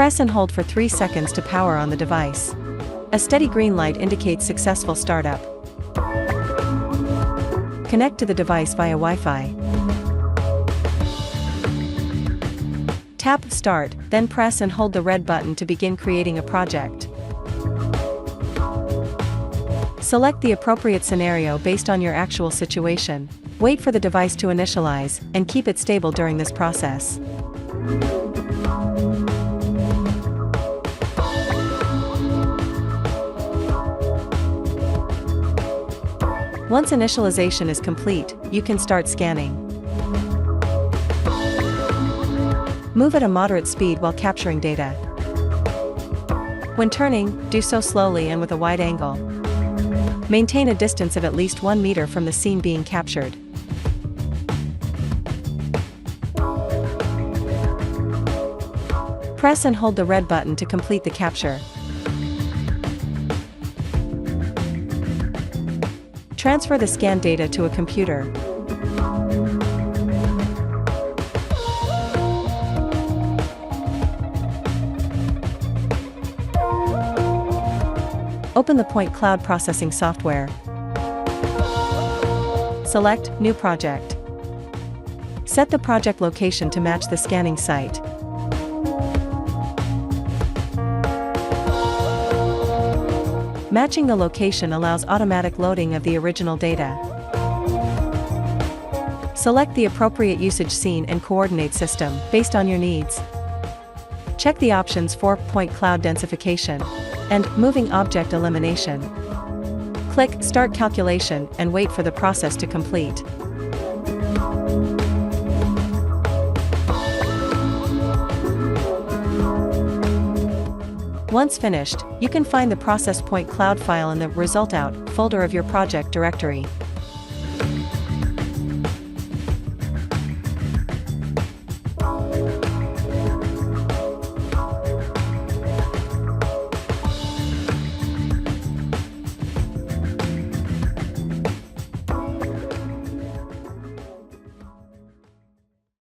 Press and hold for 3 seconds to power on the device. A steady green light indicates successful startup. Connect to the device via Wi-Fi. Tap Start, then press and hold the red button to begin creating a project. Select the appropriate scenario based on your actual situation. Wait for the device to initialize, and keep it stable during this process. Once initialization is complete, you can start scanning. Move at a moderate speed while capturing data. When turning, do so slowly and with a wide angle. Maintain a distance of at least 1 meter from the scene being captured. Press and hold the red button to complete the capture. Transfer the scanned data to a computer. Open the Point Cloud Processing software. Select New Project. Set the project location to match the scanning site. Matching the location allows automatic loading of the original data. Select the appropriate usage scene and coordinate system based on your needs. Check the options for Point Cloud Densification and Moving Object Elimination. Click Start Calculation and wait for the process to complete. Once finished, you can find the Process Point Cloud file in the Result Out folder of your project directory.